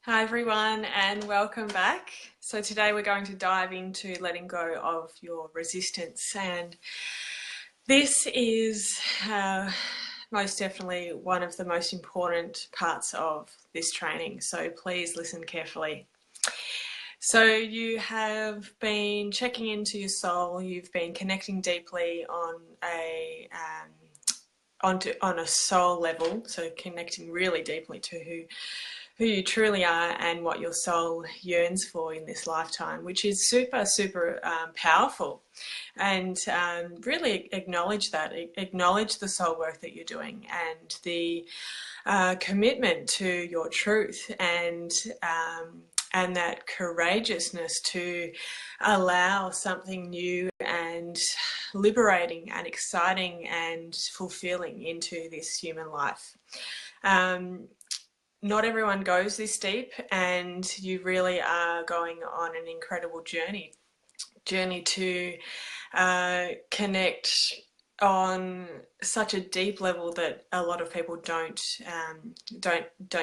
Hi everyone and welcome back. So today we're going to dive into letting go of your resistance, and this is most definitely one of the most important parts of this training, so please listen carefully. So you have been checking into your soul, you've been connecting deeply on a soul level, so connecting really deeply to who you truly are and what your soul yearns for in this lifetime, which is super powerful. And really acknowledge that, acknowledge the soul work that you're doing and the commitment to your truth, and that courageousness to allow something new and liberating and exciting and fulfilling into this human life. Not everyone goes this deep, and you really are going on an incredible journey to connect on such a deep level that a lot of people don't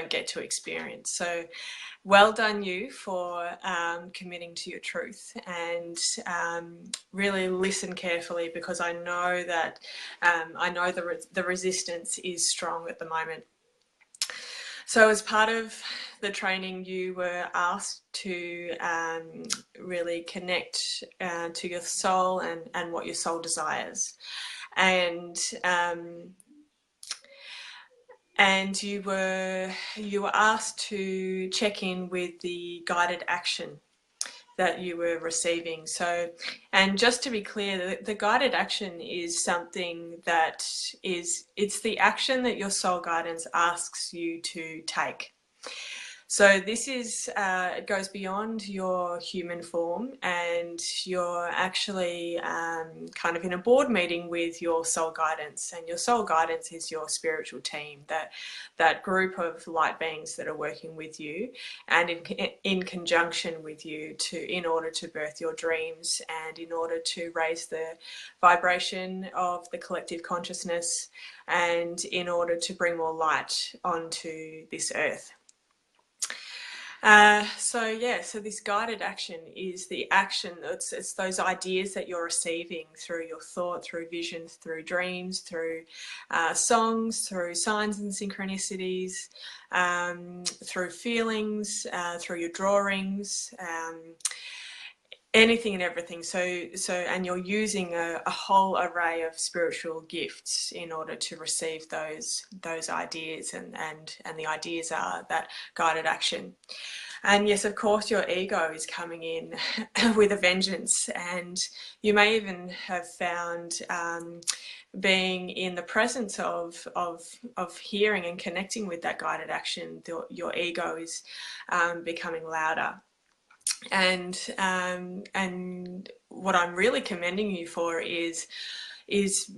get to experience. So well done you for committing to your truth, and really listen carefully, because I know that the resistance is strong at the moment. So as part of the training, you were asked to really connect to your soul and what your soul desires. And you were asked to check in with the guided action that you were receiving. So, and just to be clear, the guided action is something that it's the action that your soul guidance asks you to take. So this is, it goes beyond your human form, and you're actually kind of in a board meeting with your soul guidance, and your soul guidance is your spiritual team, that group of light beings that are working with you and in conjunction with you in order to birth your dreams, and in order to raise the vibration of the collective consciousness, and in order to bring more light onto this earth. So this guided action is the action. It's those ideas that you're receiving through your thought, through visions, through dreams, through songs, through signs and synchronicities, through feelings, through your drawings. Anything and everything. And you're using a whole array of spiritual gifts in order to receive those ideas, and the ideas are that guided action. And yes, of course, your ego is coming in with a vengeance, and you may even have found being in the presence of hearing and connecting with that guided action, your ego is becoming louder. And what I'm really commending you for is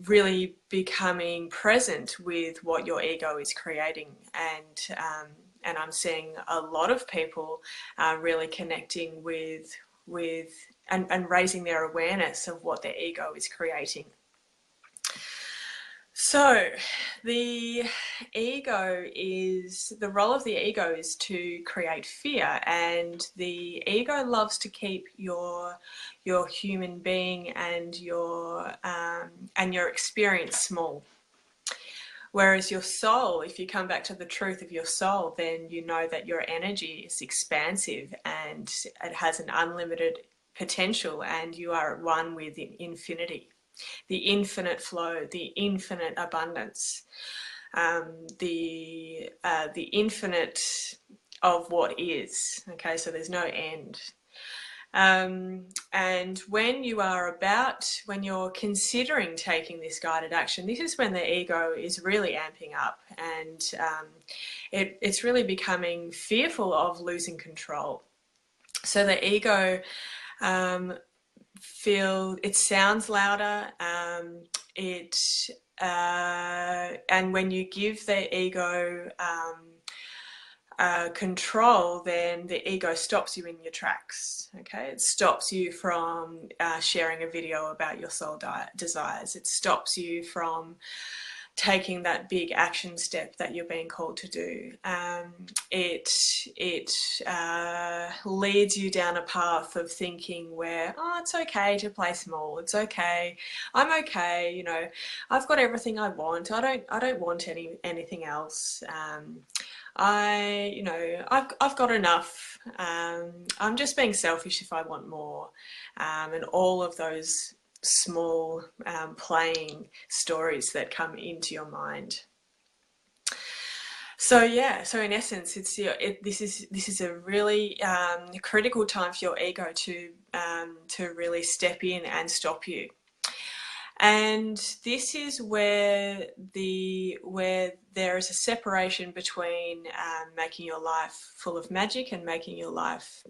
really becoming present with what your ego is creating, and I'm seeing a lot of people really connecting with and raising their awareness of what their ego is creating. So the role of the ego is to create fear, and the ego loves to keep your human being and your experience small. Whereas your soul, if you come back to the truth of your soul, then you know that your energy is expansive and it has an unlimited potential, and you are at one with infinity. The infinite flow, the infinite abundance, the infinite of what is. Okay, so there's no end. And when you're considering taking this guided action, this is when the ego is really amping up, and it's really becoming fearful of losing control. So the ego it sounds louder, and when you give the ego control, then the ego stops you in your tracks. Okay, it stops you from sharing a video about your soul desires. It stops you from taking that big action step that you're being called to do. It leads you down a path of thinking where, oh, it's okay to play small. It's okay. I'm okay. You know, I've got everything I want. I don't want anything else. I've got enough. I'm just being selfish if I want more, and all of those small playing stories that come into your mind. So yeah, so in essence, this is a really critical time for your ego to really step in and stop you. And this is where there is a separation between making your life full of magic and making your life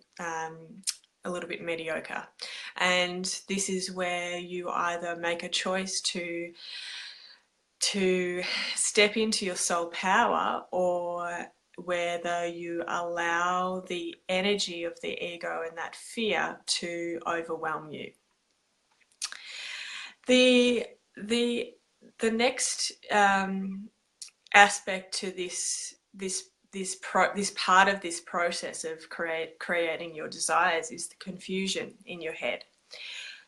a little bit mediocre. And this is where you either make a choice to step into your soul power, or whether you allow the energy of the ego and that fear to overwhelm you. The next aspect to this part of this process of creating your desires is the confusion in your head.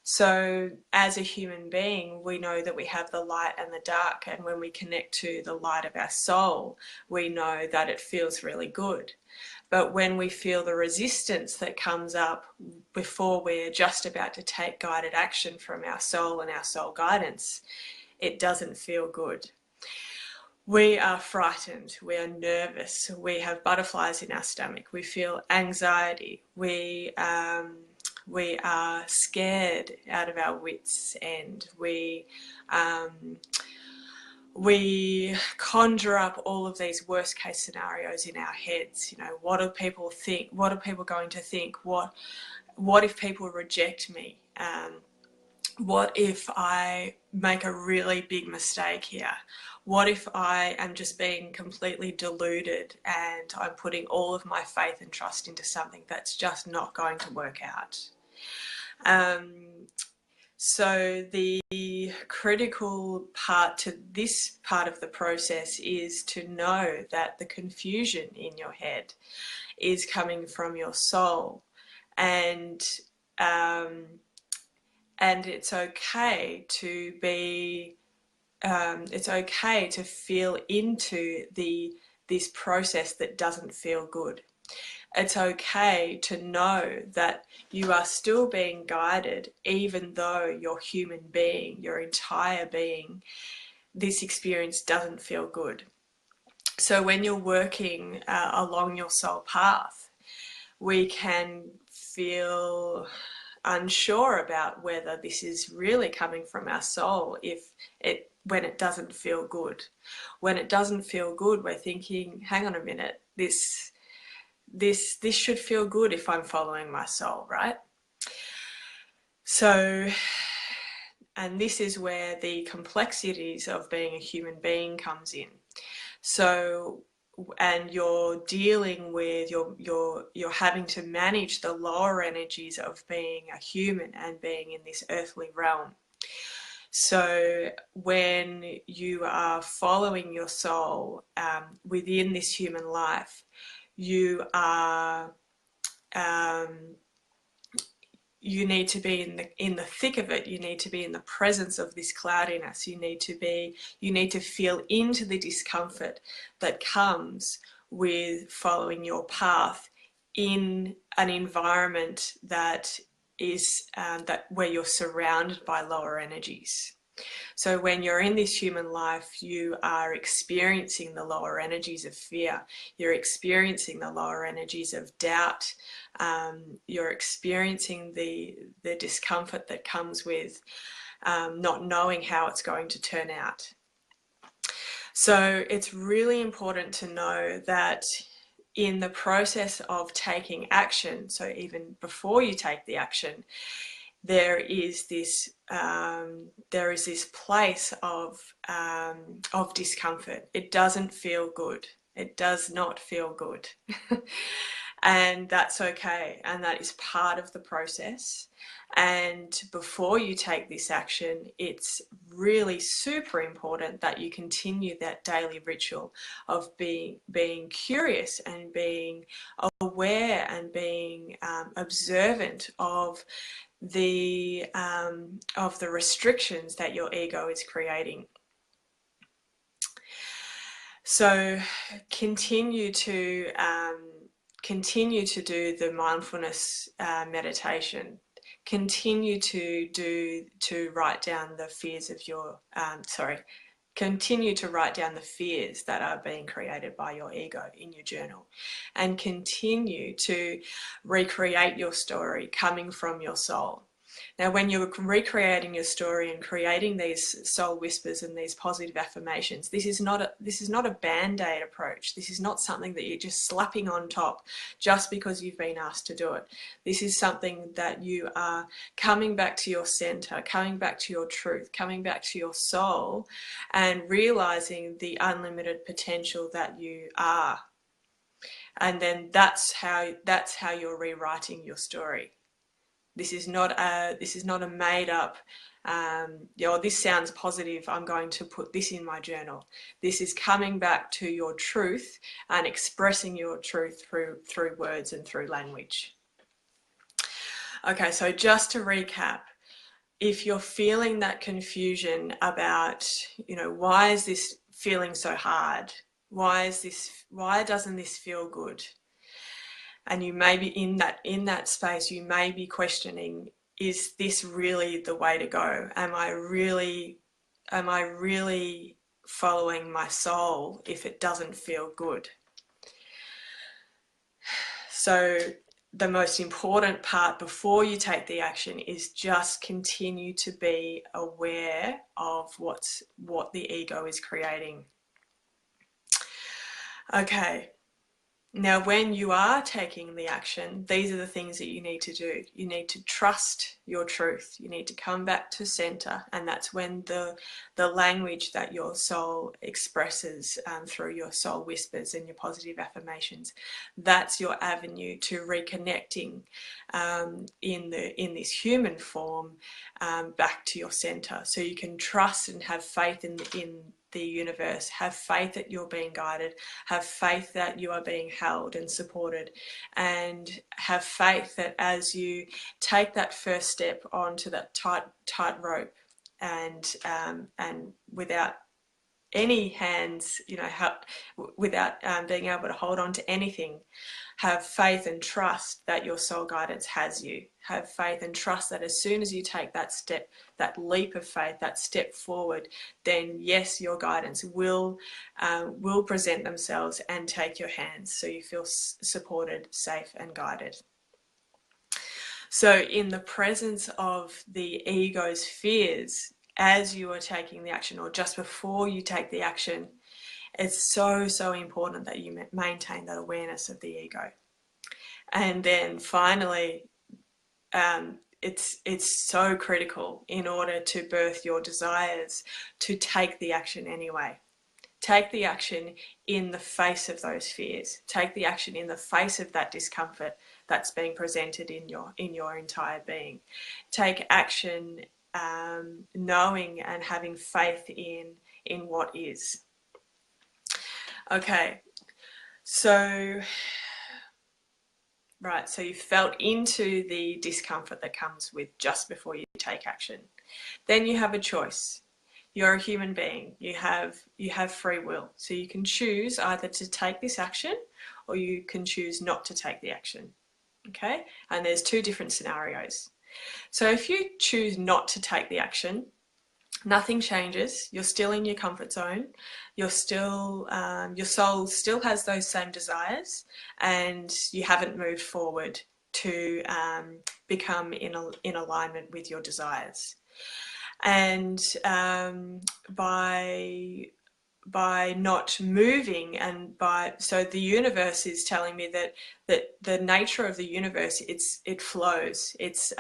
So as a human being, we know that we have the light and the dark, and when we connect to the light of our soul, we know that it feels really good. But when we feel the resistance that comes up before we're just about to take guided action from our soul and our soul guidance, it doesn't feel good. We are frightened, we are nervous, we have butterflies in our stomach, we feel anxiety, we are scared out of our wits, and we conjure up all of these worst case scenarios in our heads. You know, what do people think? What are people going to think? What if people reject me? What if I make a really big mistake here? What if I am just being completely deluded and I'm putting all of my faith and trust into something that's just not going to work out? So the critical part to this part of the process is to know that the confusion in your head is coming from your soul, and it's okay to be it's okay to feel into this process that doesn't feel good. It's okay to know that you are still being guided, even though your human being, your entire being, this experience doesn't feel good. So when you're working along your soul path, we can feel unsure about whether this is really coming from our soul when it doesn't feel good. When it doesn't feel good, we're thinking, hang on a minute, this should feel good if I'm following my soul, right? So, and this is where the complexities of being a human being comes in. So, and you're dealing with, you're having to manage the lower energies of being a human and being in this earthly realm. So when you are following your soul within this human life, you are you need to be in the thick of it. You need to be in the presence of this cloudiness. You need to feel into the discomfort that comes with following your path in an environment that is where you're surrounded by lower energies. So when you're in this human life, you are experiencing the lower energies of fear. You're experiencing the lower energies of doubt. You're experiencing the discomfort that comes with not knowing how it's going to turn out. So it's really important to know that in the process of taking action, so even before you take the action, there is this place of discomfort. It doesn't feel good. It does not feel good. And that's okay, and that is part of the process. And before you take this action, it's really super important that you continue that daily ritual of being curious and being aware and being observant of the restrictions that your ego is creating. So continue to do the mindfulness meditation. Continue to write down the fears of your continue to write down the fears that are being created by your ego in your journal, and continue to recreate your story coming from your soul. Now, when you're recreating your story and creating these soul whispers and these positive affirmations, this is not a band-aid approach. This is not something that you're just slapping on top just because you've been asked to do it. This is something that you are coming back to your center, coming back to your truth, coming back to your soul, and realizing the unlimited potential that you are. And then that's how you're rewriting your story. This is not a made up, this sounds positive, I'm going to put this in my journal. This is coming back to your truth and expressing your truth through words and through language. Okay, so just to recap, if you're feeling that confusion about, why is this feeling so hard? Why doesn't this feel good? And you may be in that space, you may be questioning, is this really the way to go? Am I really following my soul if it doesn't feel good? So the most important part before you take the action is just continue to be aware of what the ego is creating. Okay. Now, when you are taking the action, these are the things that you need to do. You need to trust your truth. You need to come back to center, and that's when the language that your soul expresses through your soul whispers and your positive affirmations, that's your avenue to reconnecting in this human form back to your center. So you can trust and have faith in the universe, have faith that you're being guided, have faith that you are being held and supported, and have faith that as you take that first step onto that tight rope, and without any hands, without being able to hold on to anything, have faith and trust that your soul guidance has you. Have faith and trust that as soon as you take that step, that leap of faith, that step forward, then yes, your guidance will present themselves and take your hands, so you feel supported, safe and guided. So in the presence of the ego's fears, as you are taking the action, or just before you take the action, it's so important that you maintain that awareness of the ego. And then finally, it's so critical in order to birth your desires to take the action anyway. Take the action in the face of those fears. Take the action in the face of that discomfort that's being presented in your entire being. Take action knowing and having faith in what is. Okay, so right, so you felt into the discomfort that comes with just before you take action. Then you have a choice. You're a human being. You have free will. So you can choose either to take this action, or you can choose not to take the action. Okay? And there's two different scenarios. So if you choose not to take the action, nothing changes. You're still in your comfort zone. You're still, your soul still has those same desires, and you haven't moved forward to become in alignment with your desires. And by not moving, and so the universe is telling me that the nature of the universe, it flows. It's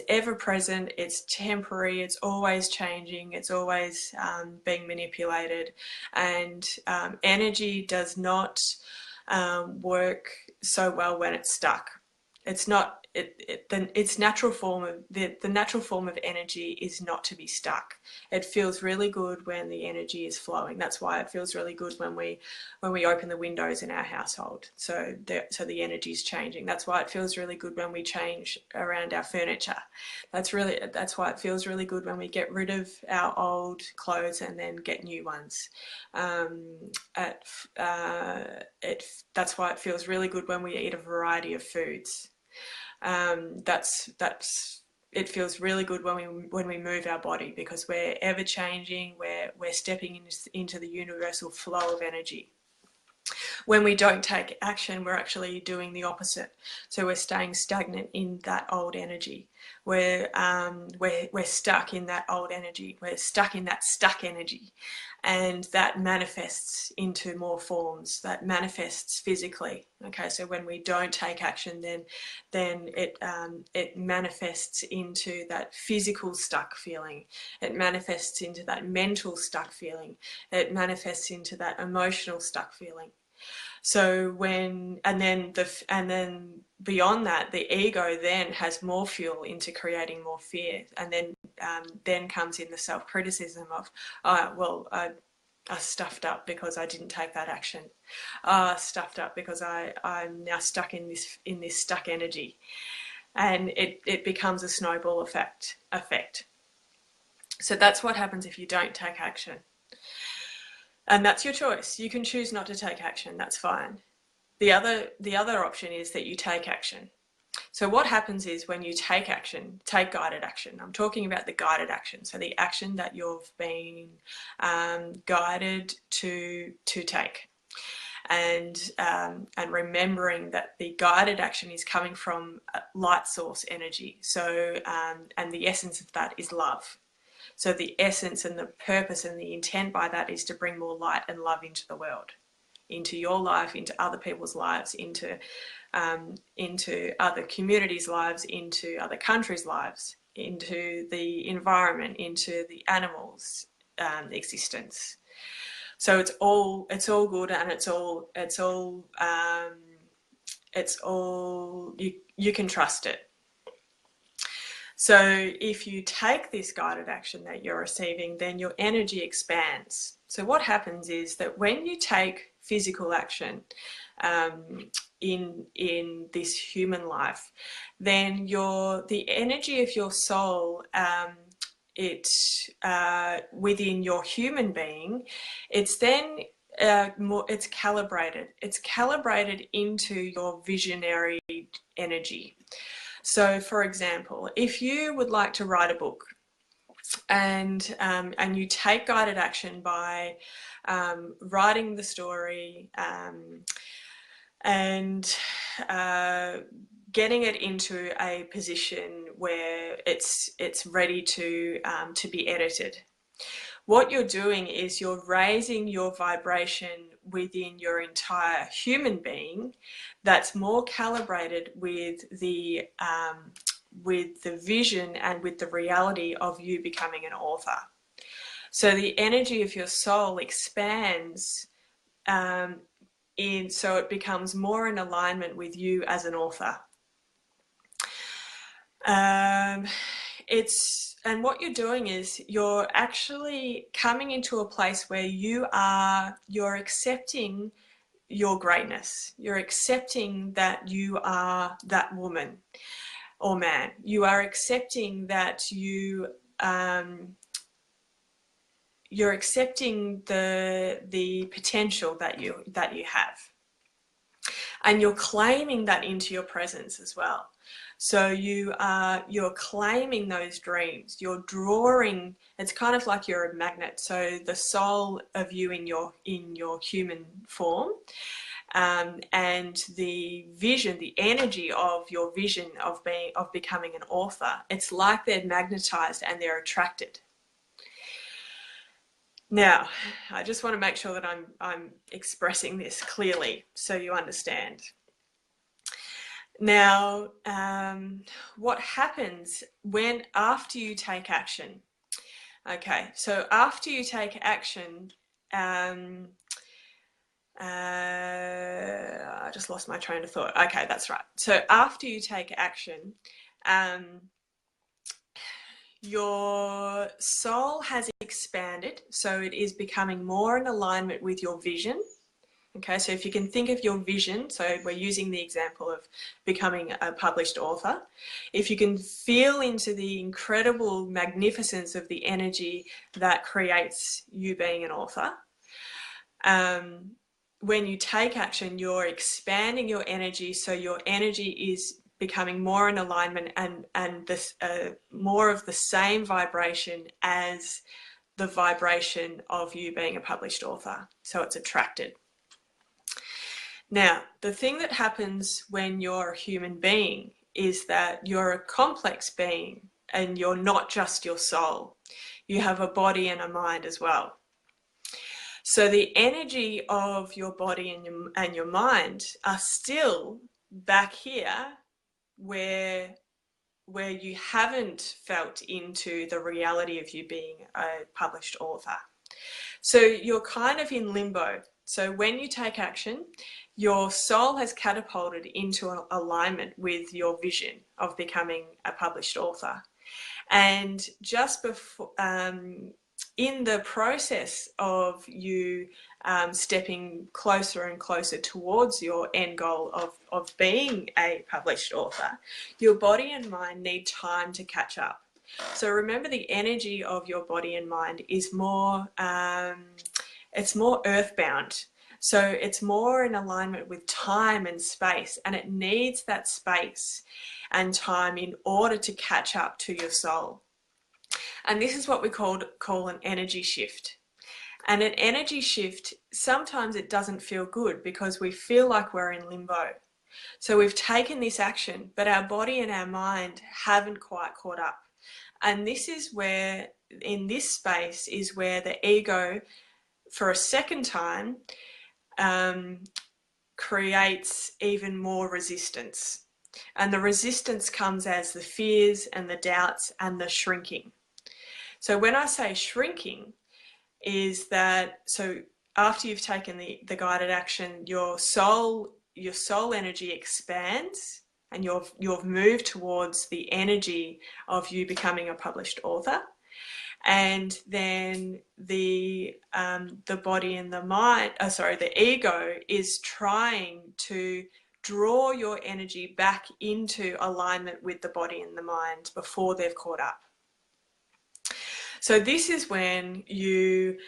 ever present, it's temporary, it's always changing, it's always being manipulated, and energy does not work so well when it's stuck. It's not its natural form of the natural form of energy is not to be stuck. It feels really good when the energy is flowing. That's why it feels really good when we open the windows in our household. So the energy is changing. That's why it feels really good when we change around our furniture. That's why it feels really good when we get rid of our old clothes and then get new ones. That's why it feels really good when we eat a variety of foods. It feels really good when we move our body, because we're ever changing. We're stepping into the universal flow of energy. When we don't take action, we're actually doing the opposite. So we're staying stagnant in that old energy. We're stuck in that old energy. We're stuck in that stuck energy, and that manifests into more forms. That manifests physically. Okay, so when we don't take action, then it manifests into that physical stuck feeling. It manifests into that mental stuck feeling. It manifests into that emotional stuck feeling. So and then beyond that, the ego then has more fuel into creating more fear, and then comes in the self-criticism of, oh, well, I stuffed up because I didn't take that action. I stuffed up because I'm now stuck in this stuck energy, and it becomes a snowball effect. So that's what happens if you don't take action. And that's your choice. You can choose not to take action. That's fine. The other option is that you take action. So what happens is when you take action, take guided action. I'm talking about the guided action. So the action that you've been guided to take. And remembering that the guided action is coming from light source energy. So and the essence of that is love. So the essence and the purpose and the intent by that is to bring more light and love into the world, into your life, into other people's lives, into other communities' lives, into other countries' lives, into the environment, into the animals' existence. So it's all good, and it's all you can trust it. So if you take this guided action that you're receiving, then your energy expands. So what happens is that when you take physical action in this human life, then the energy of your soul, within your human being, it's then it's calibrated. It's calibrated into your visionary energy. So, for example, if you would like to write a book, and you take guided action by writing the story and getting it into a position where it's ready to be edited. What you're doing is you're raising your vibration within your entire human being that's more calibrated with the vision and with the reality of you becoming an author. So the energy of your soul expands so it becomes more in alignment with you as an author. And what you're doing is you're actually coming into a place where you're accepting your greatness. You're accepting that you are that woman or man. You are accepting that you're accepting the potential that you have, and you're claiming that into your presence as well. So you're claiming those dreams. You're drawing. It's kind of like you're a magnet. So the soul of you in your human form, and the vision, the energy of your vision of becoming an author. It's like they're magnetized and they're attracted. Now, I just want to make sure that I'm expressing this clearly so you understand. Now, what happens after you take action? Okay, so after you take action, I just lost my train of thought. Okay, that's right. So after you take action, your soul has expanded, so it is becoming more in alignment with your vision. Okay, so if you can think of your vision, so we're using the example of becoming a published author. If you can feel into the incredible magnificence of the energy that creates you being an author, when you take action, you're expanding your energy, so your energy is becoming more in alignment and this more of the same vibration as the vibration of you being a published author. So it's attracted. Now, the thing that happens when you're a human being is that you're a complex being and you're not just your soul. You have a body and a mind as well. So the energy of your body and your mind are still back here where you haven't felt into the reality of you being a published author. So you're kind of in limbo. So when you take action, your soul has catapulted into an alignment with your vision of becoming a published author. And just before, in the process of you stepping closer and closer towards your end goal of being a published author, your body and mind need time to catch up. So remember, the energy of your body and mind is more, it's more earthbound. So it's more in alignment with time and space, and it needs that space and time in order to catch up to your soul. And this is what we call an energy shift. And an energy shift, sometimes it doesn't feel good because we feel like we're in limbo. So we've taken this action, but our body and our mind haven't quite caught up. And this is where, in this space, is where the ego, for a second time, creates even more resistance. And the resistance comes as the fears and the doubts and the shrinking. So when I say shrinking, is that, so after you've taken the guided action, your soul energy expands, and you've moved towards the energy of you becoming a published author. And then the body and the mind, the ego is trying to draw your energy back into alignment with the body and the mind before they've caught up. So this is when you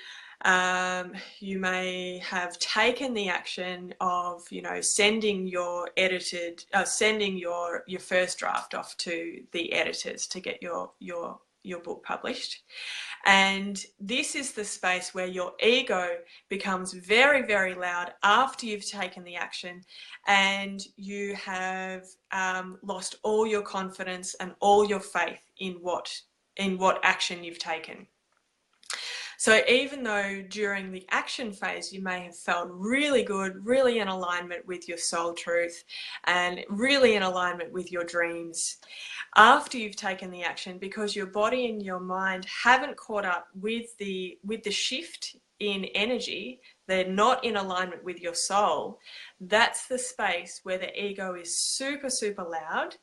may have taken the action of, sending your first draft off to the editors to get your book published. And this is the space where your ego becomes very, very loud after you've taken the action, and you have lost all your confidence and all your faith in what action you've taken. So even though during the action phase you may have felt really good, really in alignment with your soul truth and really in alignment with your dreams, after you've taken the action, because your body and your mind haven't caught up with the shift in energy, they're not in alignment with your soul, that's the space where the ego is super, super loud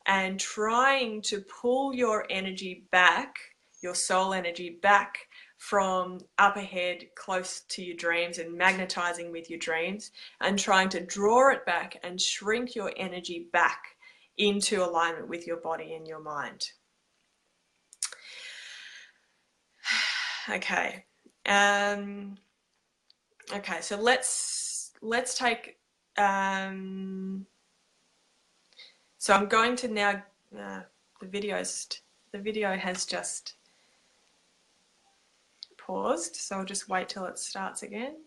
and trying to pull your energy back, your soul energy back from up ahead close to your dreams and magnetizing with your dreams, and trying to draw it back and shrink your energy back into alignment with your body and your mind. Okay. Okay, so let's take so I'm going to now the video has just paused, so I'll just wait till it starts again.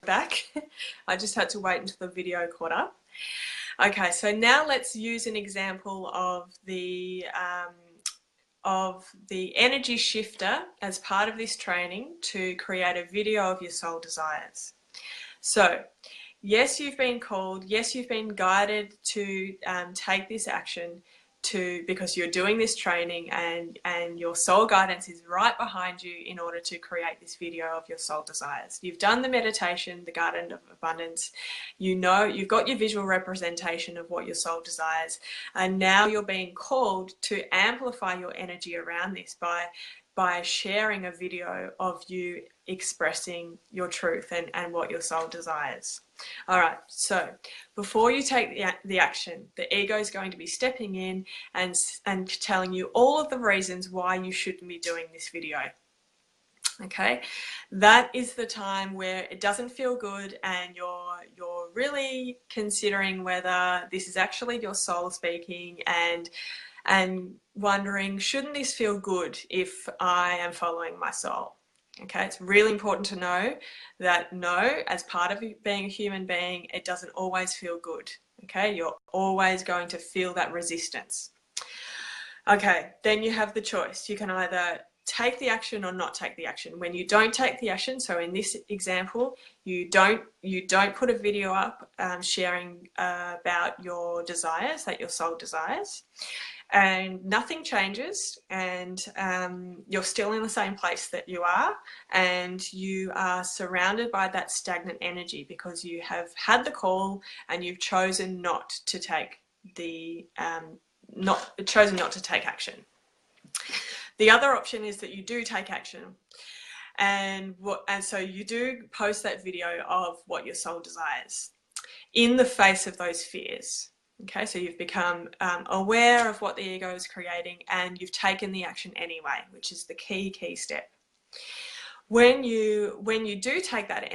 Back. I just had to wait until the video caught up. Okay, so now let's use an example of the energy shifter as part of this training to create a video of your soul desires. So yes, you've been called, yes, you've been guided to take this action, because you're doing this training and your soul guidance is right behind you in order to create this video of your soul desires. You've done the meditation, the garden of abundance, you know, you've got your visual representation of what your soul desires, and now you're being called to amplify your energy around this by sharing a video of you expressing your truth and what your soul desires. All right, so before you take the action, the ego is going to be stepping in and telling you all of the reasons why you shouldn't be doing this video. Okay, that is the time where it doesn't feel good and you're really considering whether this is actually your soul speaking and wondering, shouldn't this feel good if I am following my soul? Okay, it's really important to know that no, as part of being a human being, it doesn't always feel good. Okay, you're always going to feel that resistance. Okay, then you have the choice. You can either take the action or not take the action. When you don't take the action, so in this example, you don't put a video up sharing about your desires, that your soul desires, and nothing changes, and you're still in the same place that you are, and you are surrounded by that stagnant energy because you have had the call and you've chosen not to take not to take action. The other option is that you do take action, and so you do post that video of what your soul desires in the face of those fears. Okay, so you've become aware of what the ego is creating and you've taken the action anyway, which is the key step. When you do take that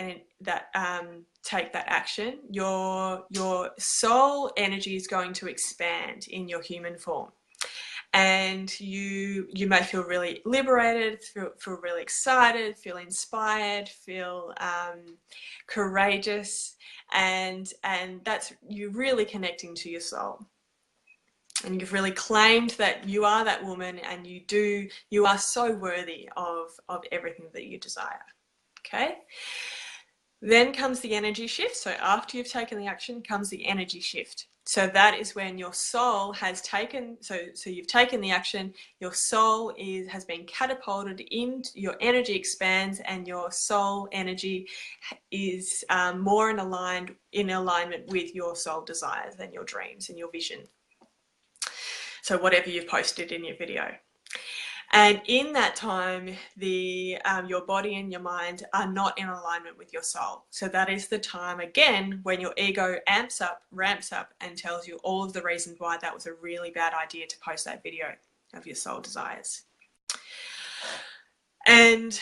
action, your soul energy is going to expand in your human form, and you may feel really liberated, feel really excited, feel inspired, feel courageous, and that's you really connecting to your soul, and you've really claimed that you are that woman, and you are so worthy of everything that you desire. Okay, then comes the energy shift. So after you've taken the action comes the energy shift. So that is when your soul has taken, so you've taken the action, your soul has been catapulted in, your energy expands, and your soul energy is more in alignment with your soul desires and your dreams and your vision. So whatever you've posted in your video. And in that time, your body and your mind are not in alignment with your soul. So that is the time, again, when your ego ramps up and tells you all of the reasons why that was a really bad idea to post that video of your soul desires. And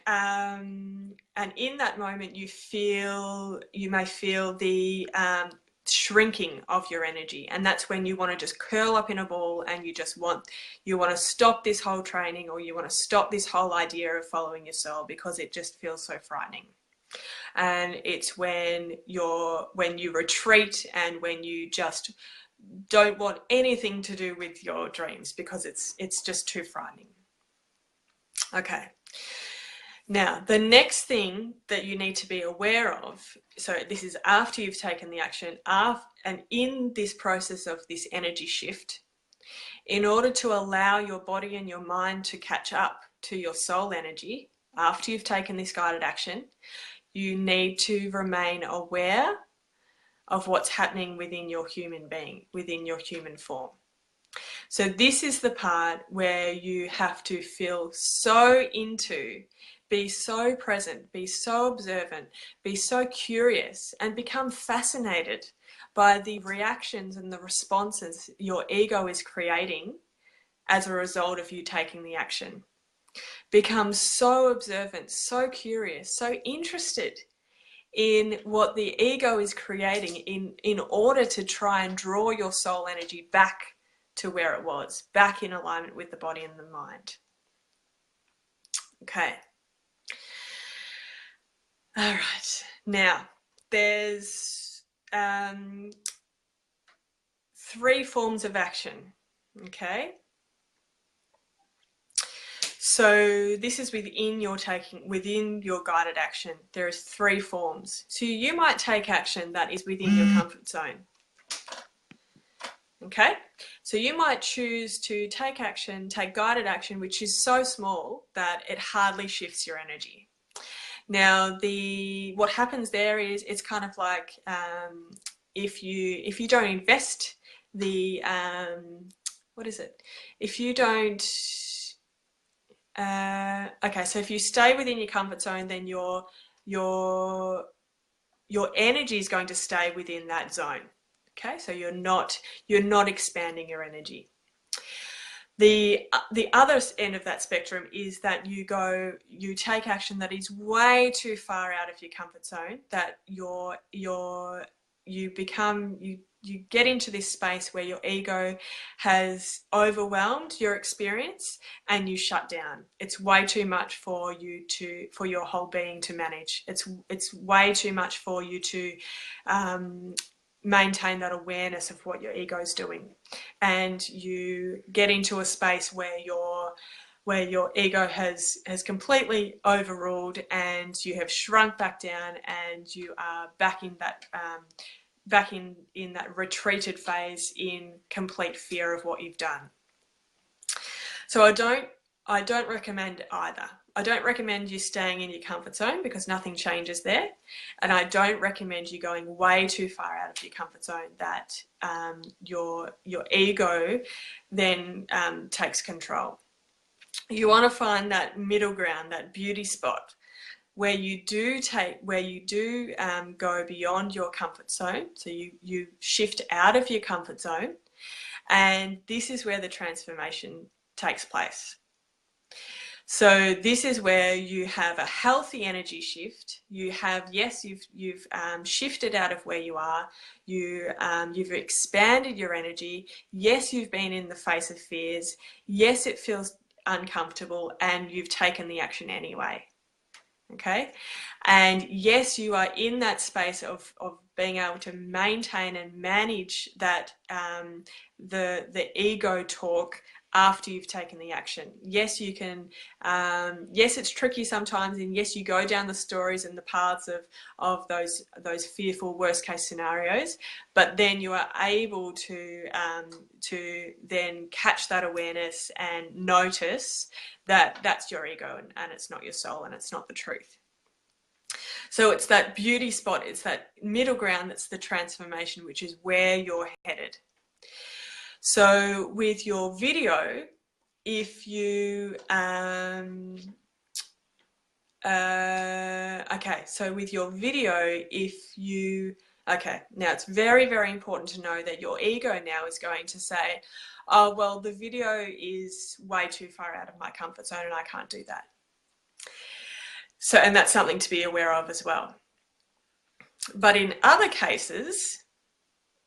and in that moment, you may feel the shrinking of your energy, and that's when you want to just curl up in a ball and you want to stop this whole training, or you want to stop this whole idea of following your soul because it just feels so frightening. And it's when you retreat and when you just don't want anything to do with your dreams because it's just too frightening. Okay. Now, the next thing that you need to be aware of, so this is after you've taken the action, and in this process of this energy shift, in order to allow your body and your mind to catch up to your soul energy, after you've taken this guided action, you need to remain aware of what's happening within your human being, within your human form. So this is the part where you have to feel so into, be so present, be so observant, be so curious, and become fascinated by the reactions and the responses your ego is creating as a result of you taking the action. Become so observant, so curious, so interested in what the ego is creating in order to try and draw your soul energy back to where it was, back in alignment with the body and the mind. Okay. All right. Now, there's 3 forms of action. Okay. So this is within your guided action. There is 3 forms. So you might take action that is within your comfort zone. Okay, so you might choose to take action, take guided action, which is so small that it hardly shifts your energy. Now, what happens there is it's kind of like if you don't invest the what is it? If you don't okay, so if you stay within your comfort zone, then your energy is going to stay within that zone. Okay, so you're not expanding your energy. The other end of that spectrum is that you take action that is way too far out of your comfort zone, that you get into this space where your ego has overwhelmed your experience and you shut down. It's way too much for your whole being to manage. It's way too much for you to maintain that awareness of what your ego is doing, and you get into a space where your ego has completely overruled, and you have shrunk back down, and you are back in that retreated phase in complete fear of what you've done. So I don't recommend either. I don't recommend you staying in your comfort zone because nothing changes there. And I don't recommend you going way too far out of your comfort zone that your ego then takes control. You want to find that middle ground, that beauty spot, where you do go beyond your comfort zone. So you shift out of your comfort zone, and this is where the transformation takes place. So this is where you have a healthy energy shift. You have, yes, you've shifted out of where you are. You've expanded your energy. Yes, you've been in the face of fears. Yes, it feels uncomfortable, and you've taken the action anyway. Okay, and yes, you are in that space of being able to maintain and manage that the ego talk after you've taken the action. Yes, you can. Yes, it's tricky sometimes, and yes, you go down the stories and the paths of those fearful worst case scenarios. But then you are able to then catch that awareness and notice that that's your ego, and it's not your soul, and it's not the truth. So it's that beauty spot. It's that middle ground that's the transformation, which is where you're headed. So with your video, if you okay, so with your video, okay, now it's very, very important to know that your ego now is going to say, oh, well, the video is way too far out of my comfort zone and I can't do that. So, and that's something to be aware of as well. But in other cases,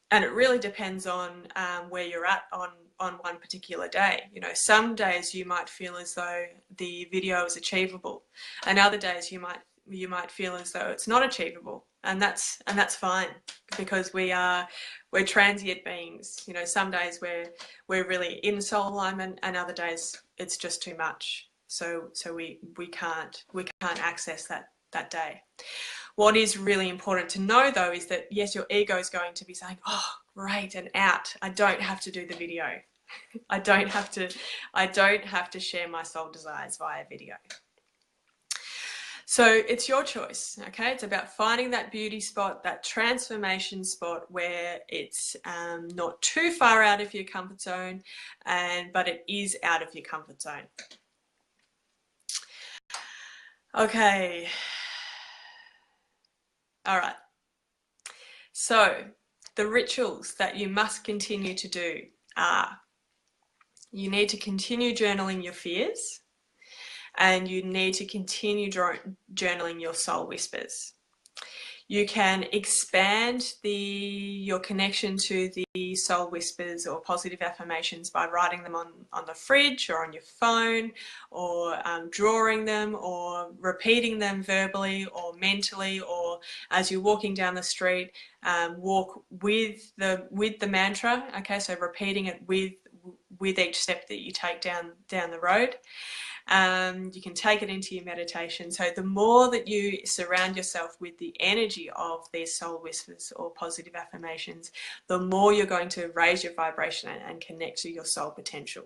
and it really depends on where you're at on one particular day. You know, some days you might feel as though the video is achievable, and other days you might feel as though it's not achievable, and that's fine, because we're transient beings. You know, some days we're really in soul alignment, and other days it's just too much. So we can't access that day. What is really important to know, though, is that yes, your ego is going to be saying, oh, great, and out. I don't have to do the video. I don't have to share my soul desires via video. So it's your choice, okay? It's about finding that beauty spot, that transformation spot where it's not too far out of your comfort zone, but it is out of your comfort zone. Okay. All right. So the rituals that you must continue to do are: you need to continue journaling your fears, and you need to continue journaling your soul whispers. You can expand your connection to the soul whispers or positive affirmations by writing them on the fridge or on your phone, or drawing them, or repeating them verbally or mentally, or as you're walking down the street, walk with the mantra. Okay, so repeating it with each step that you take down the road. You can take it into your meditation. So the more that you surround yourself with the energy of these soul whispers or positive affirmations, the more you're going to raise your vibration and connect to your soul potential.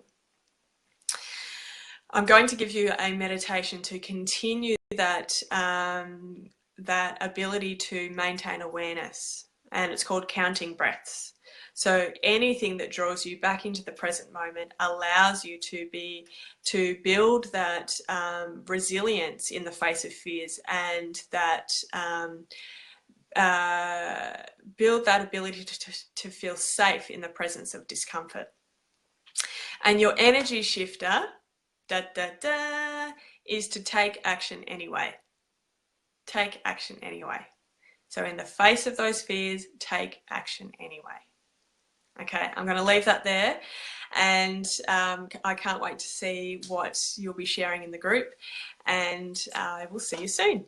I'm going to give you a meditation to continue that, that ability to maintain awareness, and it's called Counting Breaths. So anything that draws you back into the present moment allows you to build that resilience in the face of fears, and that build that ability to feel safe in the presence of discomfort. And your energy shifter is to take action anyway. Take action anyway. So in the face of those fears, take action anyway. Okay, I'm going to leave that there, and I can't wait to see what you'll be sharing in the group, and I will see you soon.